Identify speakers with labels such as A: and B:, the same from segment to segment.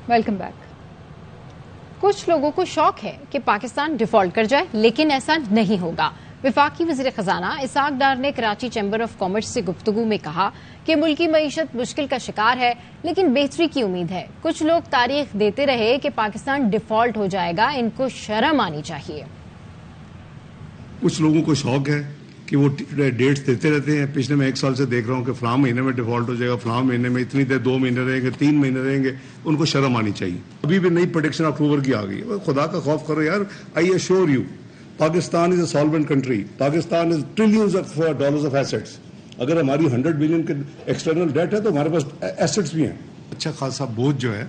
A: Welcome back. कुछ लोगों को शौक है कि पाकिस्तान डिफॉल्ट कर जाए, लेकिन ऐसा नहीं होगा। वफाकी वज़ीर खजाना इसहाक डार ने कराची चैम्बर ऑफ कॉमर्स से गुफ्तगू में कहा कि मुल्की मईशत मुश्किल का शिकार है, लेकिन बेहतरी की उम्मीद है। कुछ लोग तारीख देते रहे कि पाकिस्तान डिफॉल्ट हो जाएगा, इनको शर्म आनी चाहिए।
B: कुछ लोगों को शौक है कि वो डेट्स देते रहते हैं। पिछले मैं 1 साल से देख रहा हूँ कि फलां महीने में डिफॉल्ट हो जाएगा, फलां महीने में इतनी देर 2 महीने रहेंगे, 3 महीने रहेंगे। उनको शर्म आनी चाहिए। अभी भी नई प्रेडिक्शन अक्टूबर की आ गई। खुदा का खौफ करो यार। I assure you, Pakistan is a solvent country. Pakistan is trillions of dollars of assets. अगर हमारी 100 बिलियन के एक्सटर्नल डेट है तो हमारे पास एसेट्स भी हैं। अच्छा खासा बोझ जो है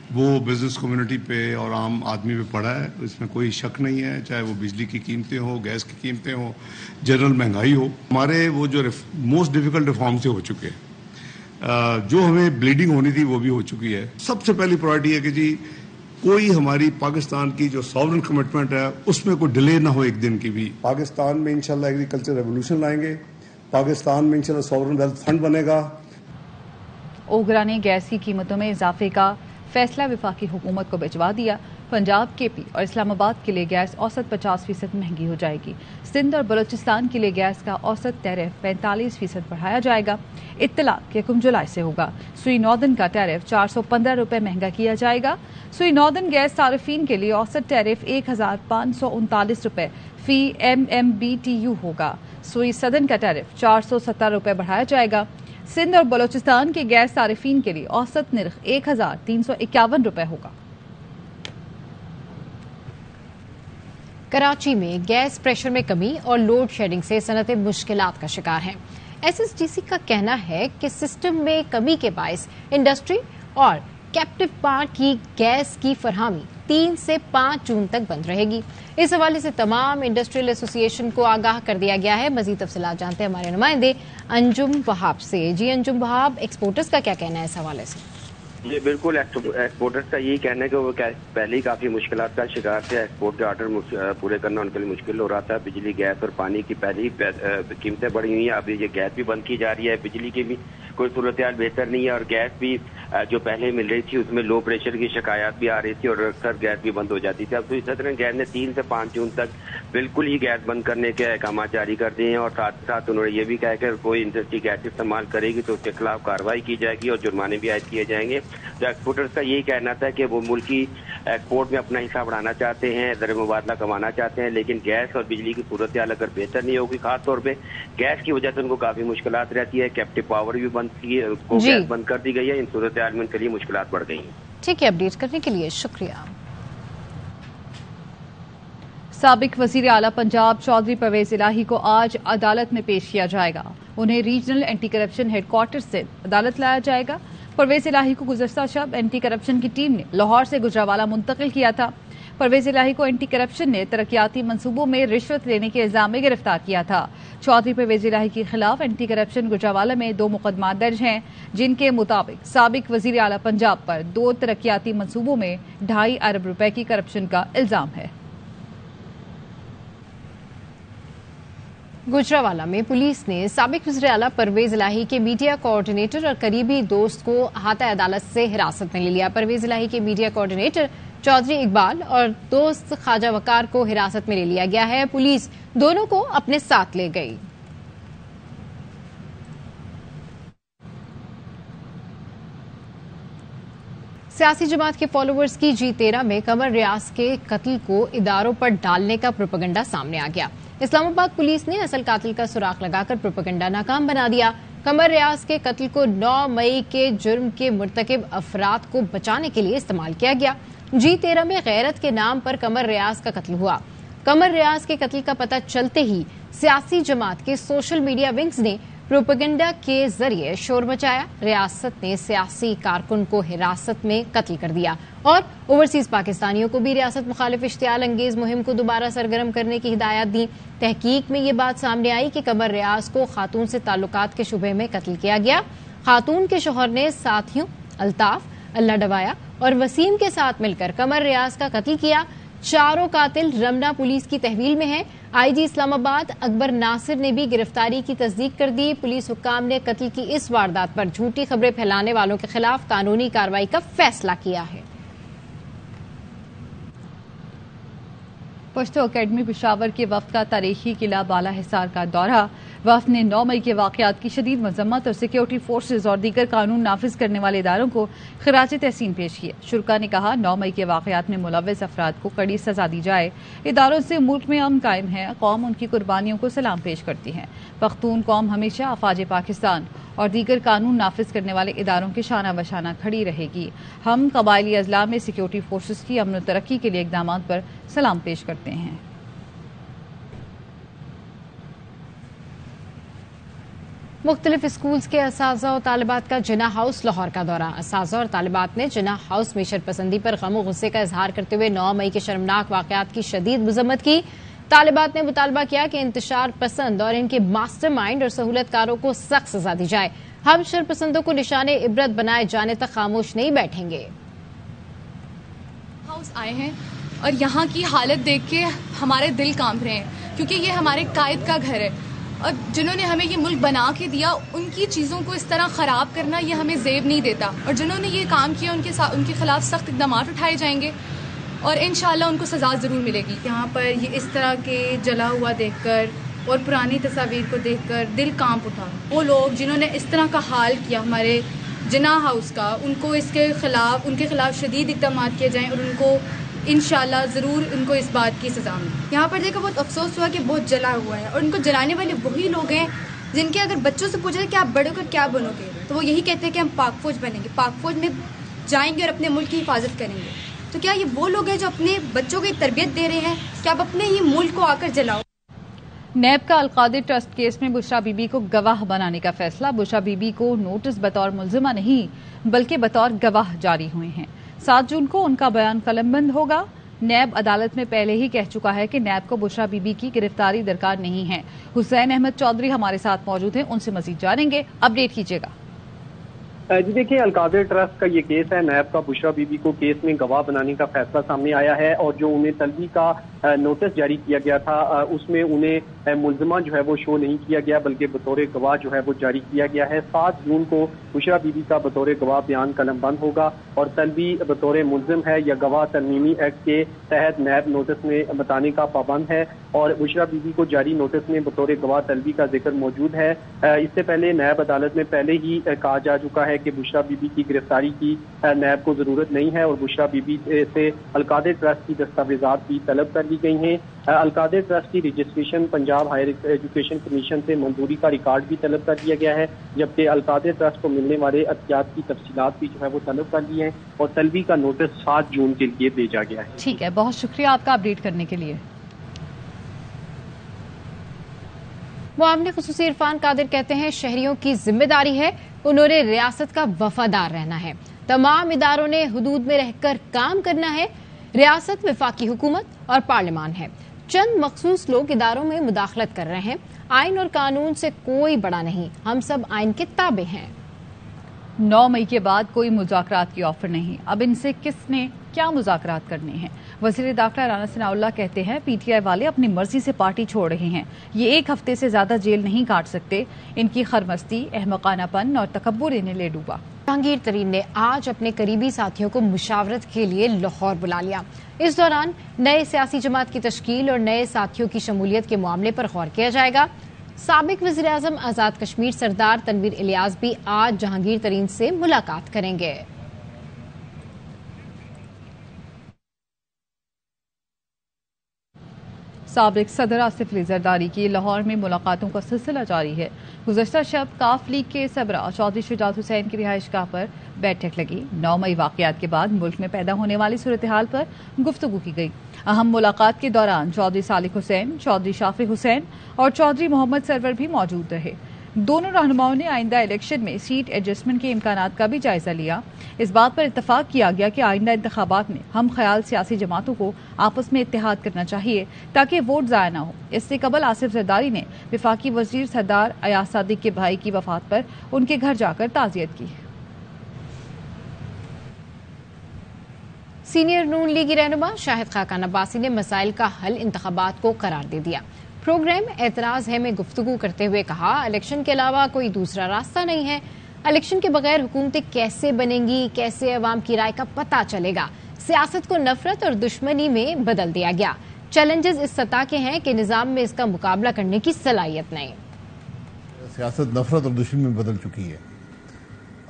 B: वो बिजनेस कम्युनिटी पे और आम आदमी पे पड़ा है, इसमें कोई शक नहीं है। चाहे वो बिजली की कीमतें हो, गैस की कीमतें हो, जनरल महंगाई हो। हमारे वो जो मोस्ट डिफिकल्ट रिफॉर्म से हो चुके हैं, जो हमें ब्लीडिंग होनी थी वो भी हो चुकी है। सबसे पहली प्रायोरिटी है कि जी कोई हमारी पाकिस्तान की जो सॉवरेन कमिटमेंट है उसमें कोई डिले ना हो एक दिन की भी। पाकिस्तान में इंशाल्लाह एग्रीकल्चर रेवोल्यूशन लाएंगे। पाकिस्तान में इंशाल्लाह सॉवरेन वेल्थ फंड बनेगा।
A: ओगरा ने गैस की कीमतों में इजाफे का फैसला वफाकी हुकूमत को भिजवा दिया। पंजाब, केपी और इस्लामाबाद के लिए गैस औसत 50% महंगी हो जाएगी। सिंध और बलूचिस्तान के लिए गैस का औसत टैरिफ 45% बढ़ाया जाएगा। इत्तलाक 1 जुलाई से होगा। सुई नॉर्दर्न का टैरिफ 415 रुपये महंगा किया जाएगा। सुई नॉर्दर्न गैस सार्फिन के लिए औसत टैरिफ 1539 रुपये फी MMBTU होगा। सुई सदर्न का टैरिफ 470 रुपये बढ़ाया जाएगा। सिंध और बलूचिस्तान के गैस सार्फिन के लिए औसत निर्ख 1351 रुपये होगा। कराची में गैस प्रेशर में कमी और लोड शेडिंग से सनतें मुश्किलात का शिकार हैं। SSDC का कहना है कि सिस्टम में कमी के बायस इंडस्ट्री और कैप्टिव पार्ट की गैस की फरहमी 3 से 5 जून तक बंद रहेगी। इस हवाले से तमाम इंडस्ट्रियल एसोसिएशन को आगाह कर दिया गया है। मजीद तफसीलात जानते हैं हमारे नुमाइंदे अंजुम वहाब से। जी अंजुम वहाब, एक्सपोर्टर्स का क्या कहना है इस हवाले से?
C: ये बिल्कुल एक्सपोर्टर्स का यही कहना है कि वो पहले ही काफी मुश्किलात का शिकार थे। एक्सपोर्ट के ऑर्डर पूरे करना उनके लिए मुश्किल हो रहा था। बिजली, गैस और पानी की पहले ही कीमतें बढ़ी हुई हैं। अभी ये गैस भी बंद की जा रही है। बिजली की भी कोई सूरत हाल बेहतर नहीं है और गैस भी जो पहले मिल रही थी उसमें लो प्रेशर की शिकायत भी आ रही थी और अक्सर गैस भी बंद हो जाती थी। अब तो सदर्न गैस ने 3 से 5 जून तक बिल्कुल ही गैस बंद करने के अहकाम जारी कर दिए हैं और साथ साथ उन्होंने ये भी कहा कि कोई इंडस्ट्री गैस इस्तेमाल करेगी तो उसके खिलाफ कार्रवाई की जाएगी और जुर्माने भी आयद किए जाएंगे। तो एक्सपोर्टर्स का यही कहना था कि वो मुल्की एक्सपोर्ट में अपना हिस्सा बढ़ाना चाहते हैं, ज़र मुबादला कमाना चाहते हैं, लेकिन गैस और बिजली की सूरत हाल अगर बेहतर नहीं होगी, खासतौर पे गैस की वजह से उनको काफी मुश्किलात रहती है। कैप्टिव पावर भी बंद की है, उसको गैस बंद कर दी गई है। इन सूरत हाल में उनके लिए मुश्किलात बढ़ गई हैं।
A: ठीक है, अपडेट करने के लिए शुक्रिया। साबिक वजीर आला पंजाब चौधरी परवेज इलाही को आज अदालत में पेश किया जाएगा। उन्हें रीजनल एंटी करप्शन हेडक्वार्टर से अदालत लाया जाएगा। परवेज इलाही को गुज़श्ता शब एंटी करप्शन की टीम ने लाहौर से गुजरावाला मुंतकिल किया था। परवेज इलाही को एंटी करप्शन ने तरक्याती मंसूबों में रिश्वत लेने के इल्जाम में गिरफ्तार किया था। चौधरी परवेज इलाही के खिलाफ एंटी करप्शन गुजरावाला में 2 मुकदमात दर्ज हैं, जिनके मुताबिक साबिक वजीर आला पंजाब पर 2 तरक्याती मंसूबों में 2.5 अरब रुपए की करप्शन का इल्जाम है। गुजरावाला में पुलिस ने साबिक वज़ीर आला परवेज इलाही के मीडिया कोऑर्डिनेटर और करीबी दोस्त को अहाता अदालत से हिरासत में ले लिया। परवेज इलाही के मीडिया कोऑर्डिनेटर चौधरी इकबाल और दोस्त ख्वाजा वकार को हिरासत में ले लिया गया है। पुलिस दोनों को अपने साथ ले गई। सियासी जमात के फॉलोअर्स की G13 में कमर रियाज के कत्ल को इदारों पर डालने का प्रोपेगेंडा सामने आ गया। इस्लामाबाद पुलिस ने असल कातिल का सुराग लगाकर प्रोपेगेंडा नाकाम बना दिया। कमर रियाज के कत्ल को 9 मई के जुर्म के मुर्तकिब अफराद को बचाने के लिए इस्तेमाल किया गया। G13 में गैरत के नाम पर कमर रियाज का कत्ल हुआ। कमर रियाज के कत्ल का पता चलते ही सियासी जमात के सोशल मीडिया विंग्स ने प्रोपेगेंडा के जरिए शोर मचाया। रियासत ने सियासी कारकुन को हिरासत में कत्ल कर दिया और ओवरसीज पाकिस्तानियों को भी रियासत मुखालिफ इश्तियाल अंगेज मुहिम को दोबारा सरगर्म करने की हिदायत दी। तहकीक में ये बात सामने आई कि कमर रियाज को खातून से ताल्लुकात के शुबे में कत्ल किया गया। खातून के शोहर ने साथियों अल्ताफ, अल्लाह डवाया और वसीम के साथ मिलकर कमर रियाज का कत्ल किया। चारों कातिल रमना पुलिस की तहवील में हैं। IG इस्लामाबाद अकबर नासिर ने भी गिरफ्तारी की तस्दीक कर दी। पुलिस हुक्काम ने कत्ल की इस वारदात पर झूठी खबरें फैलाने वालों के खिलाफ कानूनी कार्रवाई का फैसला किया है।
D: پشتو اکیڈمی پشاور کے وفد کا تاریخی قلعہ بالا حصار کا دورہ۔ وفد نے 9 مئی کے واقعات کی شدید مذمت اور سیکیورٹی فورسز اور دیگر قانون نافذ کرنے والے اداروں کو خراج تحسین پیش کیا۔ شرکا نے کہا 9 مئی کے واقعات میں ملوث افراد کو کڑی سزا دی جائے۔ اداروں سے ملک میں امن قائم ہے، قوم ان کی قربانیوں کو سلام پیش کرتی ہے۔ پختون قوم ہمیشہ افواج پاکستان اور دیگر قانون نافذ کرنے والے اداروں کے شانہ بشانہ کھڑی رہے گی۔ ہم قبائلی اضلاع میں سیکیورٹی فورسز کی امن و ترقی کے لیے اقدامات پر سلام پیش کرتے ہیں۔
A: مختلف اسکولز کے اساتذہ اور طالبات کا جناح ہاؤس لاہور کا دورہ۔ اساتذہ اور طالبات نے جناح ہاؤس میں شرپسندی پر غم و غصے کا اظہار کرتے ہوئے 9 مئی کے شرمناک واقعات کی شدید مذمت کی۔ طالبات نے مطالبہ کیا کہ انتشار پسند اور ان کے ماسٹر مائنڈ اور سہولت کاروں کو سخت سزا دی جائے۔ ہم شرپسندوں کو نشان عبرت بنائے جانے تک خاموش نہیں بیٹھیں گے۔
E: ہاؤس آئے ہیں اور یہاں کی حالت دیکھ کے ہمارے دل کانپ رہے ہیں، کیونکہ یہ ہمارے قائد کا گھر ہے اور جنہوں نے ہمیں یہ ملک بنا کے دیا ان کی چیزوں کو اس طرح خراب کرنا یہ ہمیں زیب نہیں دیتا، اور جنہوں نے یہ کام کیا ان کے خلاف سخت اقدامات اٹھائے جائیں گے اور انشاءاللہ ان کو سزا ضرور ملے گی۔
F: یہاں پر یہ اس طرح کے جلا ہوا دیکھ کر اور پرانی تصاویر کو دیکھ کر دل کانپ اٹھا۔ وہ لوگ جنہوں نے اس طرح کا حال کیا ہمارے جناح ہاؤس کا، ان کے خلاف شدید اقدامات کیے جائیں اور ان کو انشاءاللہ ضرور ان کو اس بات کی سزا ملے۔ یہاں پر دیکھا بہت افسوس ہوا کہ بہت جلا ہوا ہے اور ان کو جلانے والے وہی لوگ ہیں جن کے اگر بچوں سے پوچھا کہ آپ بڑے ہو کر کیا بنو گے تو وہ یہی کہتے ہیں کہ ہم پاک فوج بنیں گے، پاک فوج میں جائیں گے اور اپنے ملک کی حفاظت کریں گے۔ تو کیا یہ وہ لوگ ہیں جو اپنے بچوں کو تربیت دے رہے ہیں کہ آپ اپنے ہی ملک کو آ کر جلاؤ؟
D: نیب کا القادر ٹرسٹ کیس میں بشرا بی بی کو گواہ بنانے کا فیصلہ۔ بشرا بی بی کو نوٹس بطور ملزمہ نہیں بلکہ بطور گواہ جاری ہوئے ہیں۔ 7 جون کو ان کا بیان قلم بند ہوگا۔ نیب عدالت میں پہلے ہی کہہ چکا ہے کہ نیب کو بشرا بی بی کی گرفتاری درکار نہیں ہے۔ حسین احمد چودھری ہمارے ساتھ موجود ہیں، ان سے مزید جانیں گے، اپڈیٹ کیجیے گا۔
G: جی دیکھیں، القادر ٹرسٹ کا یہ کیس ہے۔ نیب کا بشرا بی بی کو کیس میں گواہ بنانے کا فیصلہ سامنے آیا ہے اور جو انہیں طلبی کا نوٹس جاری کیا گیا تھا اس میں انہیں ملزمہ جو ہے وہ شو نہیں کیا گیا بلکہ بطور گواہ جو ہے وہ جاری کیا گیا ہے۔ 7 جون کو بشرا بی بی کا بطور گواہ بیان قلم بند ہوگا اور طلبی بطور ملزم ہے یا گواہ ترمیمی ایکٹ کے تحت نیب نوٹس میں بتانے کا پابند ہے اور بشرا بی بی کو جاری نوٹس میں بطور گواہ طلبی کا ذکر موجود ہے۔ اس سے پہلے نیب عدالت میں پہلے ہی کہا جا چکا ہے کہ بشرا بی بی کی گرفتاری کی نیب کو ضرورت نہیں ہے اور بشرا بی بی سے القادر ٹرسٹ کی دستاویزات بھی طلب کر لی گئی ہیں۔ القادر ٹرسٹ کی registration Punjab higher education commission سے منظوری کا ریکارڈ بھی طلب کر دیا گیا ہے، جبکہ القادر ٹرسٹ کو ملنے والے عطیات کی تفصیلات بھی جو ہے وہ طلب کر لی ہیں اور طلبی کا نوٹس 7 جون کے لیے بھیجا گیا ہے۔
D: ٹھیک ہے، بہت شکریہ آپ کا اپڈیٹ کرنے کے لیے۔
A: معاملے خصوصی عرفان قادر کہتے ہیں شہریوں کی ذمہ داری ہے، انہوں نے ریاست کا وفادار رہنا ہے، تمام اداروں نے حدود میں رہ کر کام کرنا ہے۔ ریاست وفاقی حکومت اور پارلیمان ہے، چند مخصوص لوگ اداروں میں مداخلت کر رہے ہیں، آئین اور قانون سے کوئی بڑا نہیں، ہم سب آئین کے تابع ہیں۔
D: 9 مئی کے بعد کوئی مذاکرات کی آفر نہیں، اب ان سے کس نے کیا مذاکرات کرنے ہیں؟ وزیر داخلہ رانا ثناء اللہ کہتے ہیں پی ٹی آئی والے اپنی مرضی سے پارٹی چھوڑ رہے ہیں، یہ 1 ہفتے سے زیادہ جیل نہیں کاٹ سکتے، ان کی خرمستی، احمقانہ پن اور تکبر انہیں لے ڈوبا۔
A: جہانگیر ترین نے آج اپنے قریبی ساتھیوں کو مشاورت کے لیے لاہور بلا لیا۔ اس دوران نئے سیاسی جماعت کی تشکیل اور نئے ساتھیوں کی شمولیت کے معاملے پر غور کیا جائے گا۔ سابق وزیر اعظم آزاد کشمیر سردار تنویر الیاس بھی آج جہانگیر ترین سے ملاقات کریں گے۔
D: سابق صدر آصف علی زرداری کی لاہور میں ملاقاتوں کا سلسلہ جاری ہے۔ گزشتہ شب کاف لیگ کے سربراہ چودھری شجاعت حسین کی رہائش گاہ پر بیٹھک لگی۔ 9 مئی واقعات کے بعد ملک میں پیدا ہونے والی صورتحال پر گفتگو کی گئی۔ اہم ملاقات کے دوران چودھری صالح حسین، چودھری شافع حسین اور چودھری محمد سرور بھی موجود رہے۔ دونوں رہنماؤں نے آئندہ الیکشن میں سیٹ ایڈجسٹمنٹ کے امکانات کا بھی جائزہ لیا۔ اس بات پر اتفاق کیا گیا کہ آئندہ انتخابات میں ہم خیال سیاسی جماعتوں کو آپس میں اتحاد کرنا چاہیے تاکہ ووٹ ضائع نہ ہو۔ اس سے قبل آصف زرداری نے وفاقی وزیر سردار ایاز صادق کے بھائی کی وفات پر ان کے گھر جا کر تعزیت کی۔
A: سینئر نون لیگی رہنما شاہد خاقان عباسی نے مسائل کا حل انتخابات کو قرار دے دیا۔ پروگرام اعتراض ہے میں گفتگو کرتے ہوئے کہا الیکشن کے علاوہ کوئی دوسرا راستہ نہیں ہے، الیکشن کے بغیر حکومتیں کیسے بنیں گی، کیسے عوام کی رائے کا پتہ چلے گا۔ سیاست کو نفرت اور دشمنی میں بدل دیا گیا، चैलेंजेस इस सतह के हैं कि निजाम में इसका मुकाबला करने की सलाहियत नहीं।
H: सियासत नफरत और दुश्मनी में बदल चुकी है।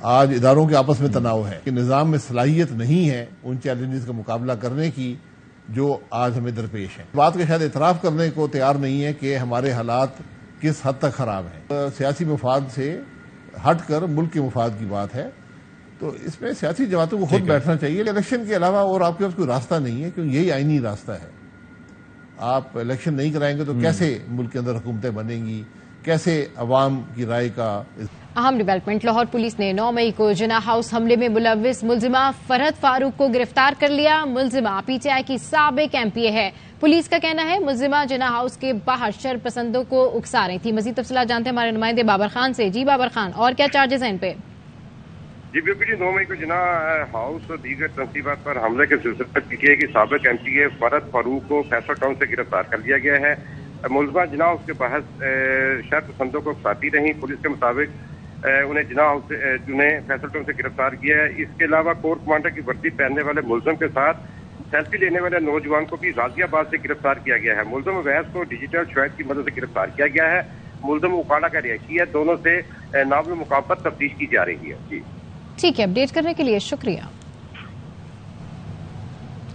H: आज इदारों के आपस में तनाव है कि निजाम में सलाहियत नहीं है उन चैलेंजेस का मुकाबला करने की जो आज हमें दरपेश है। बात का शायद इतराफ करने को तैयार नहीं है कि हमारे हालात किस हद तक खराब हैं। सियासी मफाद से हटकर मुल्क के मफाद की बात है, तो इसमें सियासी जमातों को खुद बैठना चाहिए। इलेक्शन के अलावा और आपके पास कोई रास्ता नहीं है, क्योंकि यही आईनी रास्ता है। आप इलेक्शन नहीं कराएंगे तो कैसे मुल्क के अंदर हुकूमतें बनेंगी, कैसे अवाम की राय का।
A: अहम डेवलपमेंट, लाहौर पुलिस ने 9 मई को जिना हाउस हमले में मुलव्विस मुलजिमा फरहत फारूक को गिरफ्तार कर लिया। मुलजिमा पीटीआई की साबिक एमपीए है। पुलिस का कहना है मुलजिमा जिना हाउस के बाहर शरपसंदों को उकसा रही थी। मजीद तफसीलात जानते हैं हमारे नुमाइंदे बाबर खान से। जी बाबर खान, और क्या चार्जेस हैं इन पे?
I: जी बिल्कुल, 9 मई को जिना हाउस और दीगर तंसीबात पर हमले के सिलसिले में पीटीआई की साबिक एमपीए फरहत फारूक को फैसल टाउन से गिरफ्तार कर लिया गया है। मुलजिमा जिना हाउस के बाहर शरपसंदों को उकसाती रही। पुलिस के मुताबिक उन्हें जिना हाउस उन्हें फैसल टाउन से गिरफ्तार किया है। इसके अलावा कोर कमांडर की वर्दी पहनने वाले मुलजिम के साथ सेल्फी लेने वाले नौजवान को भी गाजियाबाद से गिरफ्तार किया गया है। मुलजिम अवैस को डिजिटल शवाहिद की मदद से गिरफ्तार किया गया है। मुलजिम उकाड़ा का रिहायशी है। दोनों से नामल मुकाम पर तफ्तीश की जा रही है। जी
A: ठीक है, अपडेट करने के लिए शुक्रिया।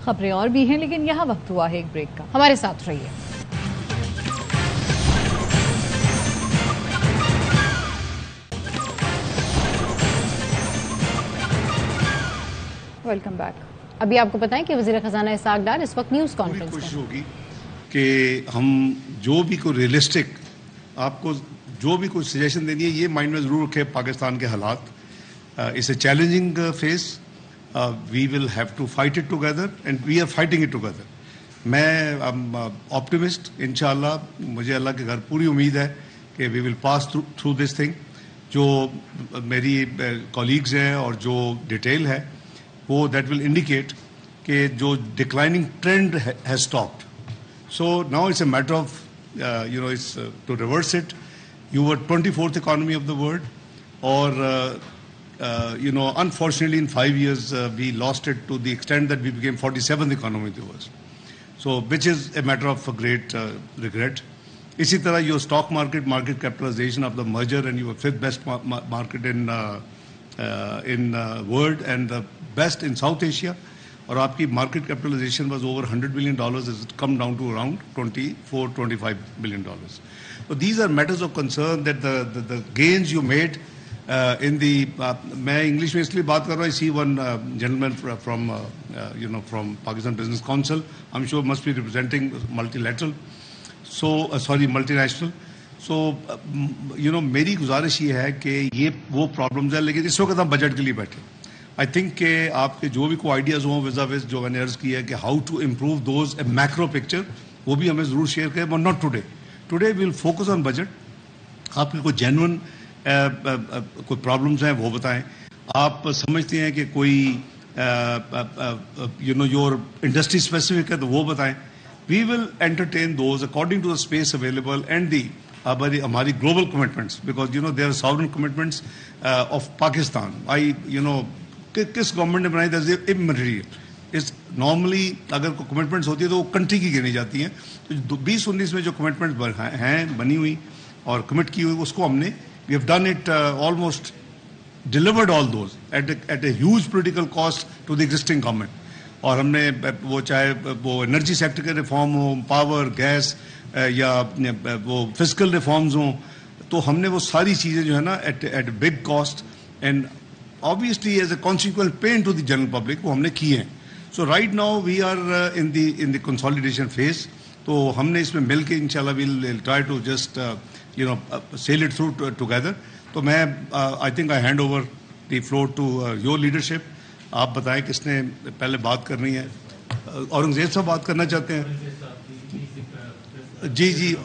D: खबरें और भी हैं, लेकिन यहाँ वक्त हुआ है एक ब्रेक का।
A: हमारे साथ रहिए।
D: Welcome back.
A: अभी आपको बताएं कि वजीर खजाना इसहाक डार इस वक्त न्यूज कॉन्फ्रेंस
B: कोशिश
A: में।
B: होगी कि हम जो भी कोई रियलिस्टिक आपको जो भी कोई सजेशन देनी है, ये माइंड में जरूर रखें। पाकिस्तान के हालात it's a challenging face, we will have to fight it together and we are fighting it together. मैं ऑप्टिमिस्ट, इंशाल्लाह मुझे अल्लाह के घर पूरी उम्मीद है कि we will pass through this thing. जो मेरी कॉलीग्स हैं और जो डिटेल है वो दैट विल इंडिकेट कि जो declining trend has stopped. So now it's a matter of it's to reverse it. You were 24th economy of the world, or unfortunately in 5 years we lost it to the extent that we became 47th economy of the world. So which is a matter of a great regret. इसी तरह your stock market capitalization of the merger, and you were 5th best market in world and the best in South Asia, और आपकी market capitalization was over $100 billion, has come down to around $24-25 billion. So these are matters of concern that the gains you made in the मैं English में इसलिए बात कर रहा हूँ, see one gentleman from Pakistan Business Council, I'm sure must be representing multilateral, multinational. So मेरी गुजारिश ये है कि ये वो प्रॉब्लम्स है, लेकिन इस वक्त हम बजट के लिए बैठे। आई थिंक कि आपके जो भी कोई आइडियाज हों विजा विज जो मैंने अर्ज किया है कि how to improve those a macro picture, वो भी हमें जरूर शेयर करें, but not today. Today we will focus on budget. आपके कोई जेन्युइन कोई प्रॉब्लम्स हैं वो बताएं। आप समझते हैं कि कोई योर इंडस्ट्री स्पेसिफिक है तो वो बताएं। We will entertain those according to the space available and the हमारी global commitments, because there are sovereign commitments of Pakistan. किस गवर्नमेंट ने बनाई, दैट इज इमटेरियल। इस नॉर्मली अगर कोई कमिटमेंट्स होती है तो वो कंट्री की गिनी जाती हैं। तो 2019 में जो कमिटमेंट्स हैं बनी हुई और कमिट की हुई, उसको हमने we have done it almost delivered all those at a huge political cost to the existing government. और हमने वो चाहे वो एनर्जी सेक्टर के रिफॉर्म हो, पावर गैस या वो फिजिकल रिफॉर्म्स हों, तो हमने वो सारी चीज़ें जो है ना at big cost and obviously as a consequent pain to the general public वो हमने किए हैं। So right now we are in the consolidation phase. तो हमने इसमें मिल के इंशाल्लाह will try to just sail it through together. तो मैं I think I hand over the floor to your leadership. आप बताएं किसने पहले बात करनी है। औरंगजेब साहब बात करना चाहते हैं? जी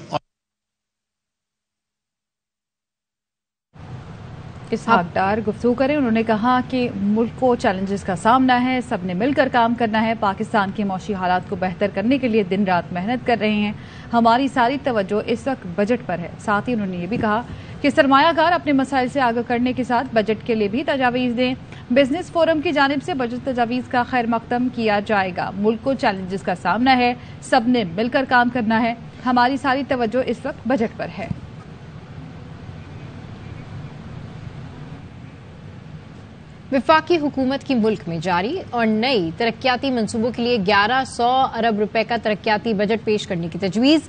D: इसहाक डार गुफ्तगू करें। उन्होंने कहा कि मुल्क को चैलेंजेस का सामना है, सबने मिलकर काम करना है, पाकिस्तान के मौशी हालात को बेहतर करने के लिए दिन रात मेहनत कर रहे हैं, हमारी सारी तवज्जो इस वक्त बजट पर है। साथ ही उन्होंने ये भी कहा کہ سرمایہ کار اپنے مسائل سے آگاہ کرنے کے ساتھ بجٹ کے لیے بھی تجاویز دیں۔ بزنس فورم کی جانب سے بجٹ تجاویز کا خیر مقدم کیا جائے گا۔ ملک کو چیلنجز کا سامنا ہے، سب نے مل کر کام کرنا ہے، ہماری ساری توجہ اس وقت بجٹ پر ہے۔
A: وفاقی حکومت کی ملک میں جاری اور نئی ترقیاتی منصوبوں کے لیے 1100 ارب روپے کا ترقیاتی بجٹ پیش کرنے کی تجویز۔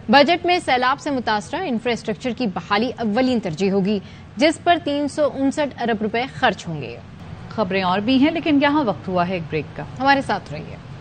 A: بجٹ میں سیلاب سے متاثرہ انفراسٹرکچر کی بحالی اولین ترجیح ہوگی، جس پر 359 ارب روپے خرچ ہوں گے۔
D: خبریں اور بھی ہیں لیکن یہاں وقت ہوا ہے ایک بریک کا،
A: ہمارے ساتھ رہیے۔